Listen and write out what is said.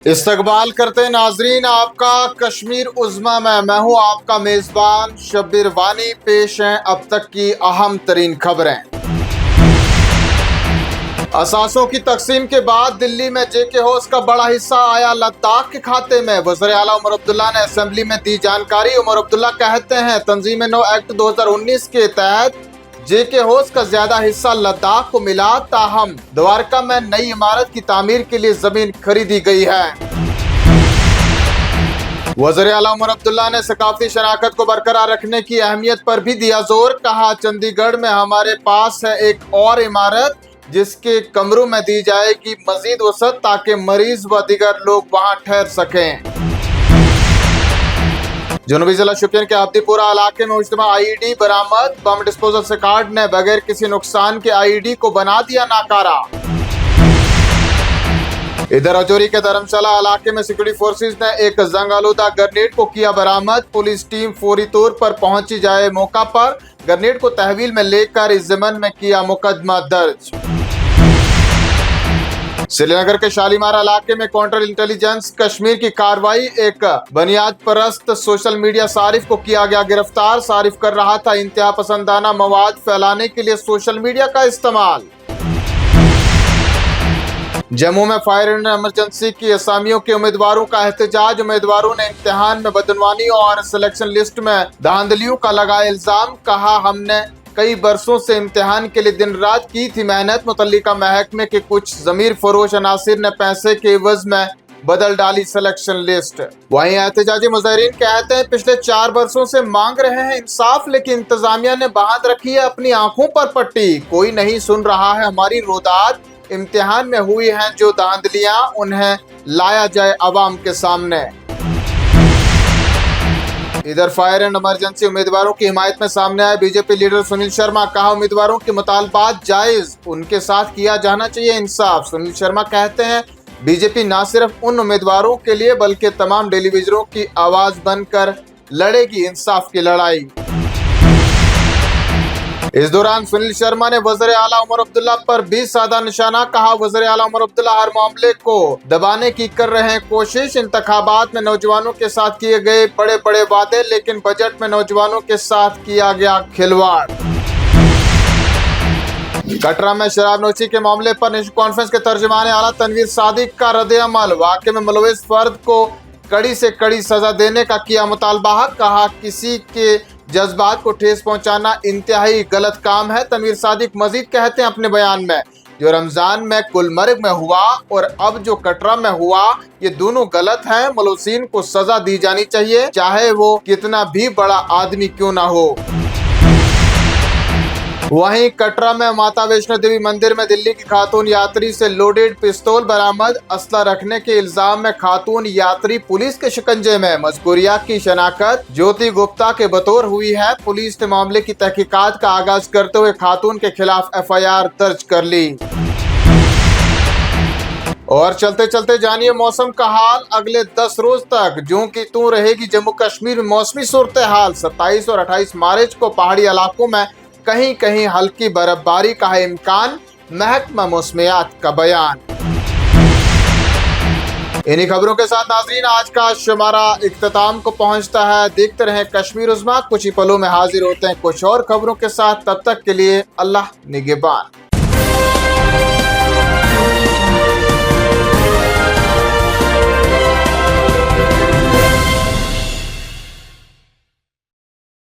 इस्तकबाल करते नाजरीन आपका कश्मीर उज़्मा में। मैं हूं आपका मेजबान शब्बीर वानी। पेश हैं अब तक की अहम तरीन खबरें। असासों की तकसीम के बाद दिल्ली में जेके हौस का बड़ा हिस्सा आया लद्दाख के खाते में। वज़ीर आला उमर अब्दुल्ला ने असेंबली में दी जानकारी। उमर अब्दुल्ला कहते हैं तंजीम नौ एक्ट 2019 के तहत जेके हौस का ज्यादा हिस्सा लद्दाख को मिला, ताहम द्वारका में नई इमारत की तामीर के लिए जमीन खरीदी गई है। वज़ीर आला उमर अब्दुल्ला ने सकाफती शनाख्त को बरकरार रखने की अहमियत पर भी दिया जोर। कहा चंडीगढ़ में हमारे पास है एक और इमारत जिसके कमरों में दी जाएगी मजीद वसअत ताकि मरीज व दीगर लोग वहां ठहर सकें। जनूबी जिला शोपियान के अब्दीपुरा इलाके में मुश्तबा आईईडी बरामद। बम डिस्पोजल से कार्ड ने बगैर किसी नुकसान के आईईडी को बना दिया नाकारा। इधर अजौरी के धर्मशाला इलाके में सिक्योरिटी फोर्सेज ने एक जंग आलूदा ग्रेनेड को किया बरामद। पुलिस टीम फौरी तौर पर पहुंची जाए मौका पर। ग्रेनेड को तहवील में लेकर इस ज़िम्मन में किया मुकदमा दर्ज। श्रीनगर के शालीमार इलाके में काउंटर इंटेलिजेंस कश्मीर की कार्रवाई। एक बुनियाद परस्त सोशल मीडिया सारिफ को किया गया गिरफ्तार। सारिफ कर रहा था इंतहा पसंदाना मवाद फैलाने के लिए सोशल मीडिया का इस्तेमाल। जम्मू में फायर एंड इमरजेंसी की असामियों के उम्मीदवारों का एहतजाज। उम्मीदवारों ने इम्तिहान में बदनवानी और सिलेक्शन लिस्ट में धांधलियों का लगाया इल्जाम। कहा हमने कई बरसों से इम्तिहान के लिए दिन रात की थी मेहनत। मुतल्लिका महकमे के कुछ जमीर फरोश अनासिर ने पैसे के एवज में बदल डाली सिलेक्शन लिस्ट। वहीं एहतजाजी मुजाहिरीन कहते हैं पिछले 4 बरसों से मांग रहे हैं इंसाफ, लेकिन इंतजामिया ने बांध रखी है अपनी आंखों पर पट्टी। कोई नहीं सुन रहा है हमारी रोदात। इम्तिहान में हुई हैं जो धांधलियां उन्हें लाया जाए अवाम के सामने। इधर फायर एंड इमरजेंसी उम्मीदवारों की हिमायत में सामने आए बीजेपी लीडर सुनील शर्मा। कहा उम्मीदवारों के मुतालबात जायज, उनके साथ किया जाना चाहिए इंसाफ। सुनील शर्मा कहते हैं बीजेपी न सिर्फ उन उम्मीदवारों के लिए बल्कि तमाम टेलीविजनों की आवाज बनकर लड़ेगी इंसाफ की लड़ाई। इस दौरान सुनील शर्मा ने वज़ीर आला उमर अब्दुल्ला पर भी साधा निशाना। कहा वज़ीर आला उमर अब्दुल्ला हर मामले को दबाने की कर रहे हैं कोशिश। इंतखाबात में नौजवानों के साथ किए गए बड़े बड़े वादे, लेकिन बजट में नौजवानों के साथ किया गया खिलवाड़। कटरा में शराबनोशी के मामले पर नेशनल कॉन्फ्रेंस के तर्जुमान आला तनवीर सादिक का रद्द-ए-अमल। वाक़े में मुलविस फर्द को कड़ी से कड़ी सजा देने का किया मुतालबा। कहा किसी के जज्बात को ठेस पहुंचाना इंतहाई गलत काम है। तनवीर सादिक मजीद कहते हैं अपने बयान में जो रमजान में गुलमर्ग में हुआ और अब जो कटरा में हुआ ये दोनों गलत हैं। मुलविसीन को सजा दी जानी चाहिए, चाहे वो कितना भी बड़ा आदमी क्यों ना हो। वहीं कटरा में माता वैष्णो देवी मंदिर में दिल्ली की खातून यात्री से लोडेड पिस्तौल बरामद। असला रखने के इल्जाम में खातून यात्री पुलिस के शिकंजे में। मजकूरिया की शनाख्त ज्योति गुप्ता के बतौर हुई है। पुलिस ने मामले की तहकीकात का आगाज करते हुए खातून के खिलाफ FIR दर्ज कर ली। और चलते चलते जानिए मौसम का हाल। अगले 10 रोज तक जो की त्यों रहेगी जम्मू कश्मीर में मौसमी सूरत हाल। 27 और 28 मार्च को पहाड़ी इलाकों में कहीं कहीं हल्की बर्फबारी का है इम्कान। महकमा मौसमियात का बयान। इन्हीं खबरों के साथ नाजरीन आज का शुमारा इख्तिताम को पहुंचता है। देखते रहें कश्मीर उज़्मा। कुछ ही पलों में हाजिर होते हैं कुछ और खबरों के साथ। तब तक के लिए अल्लाह निगहबान।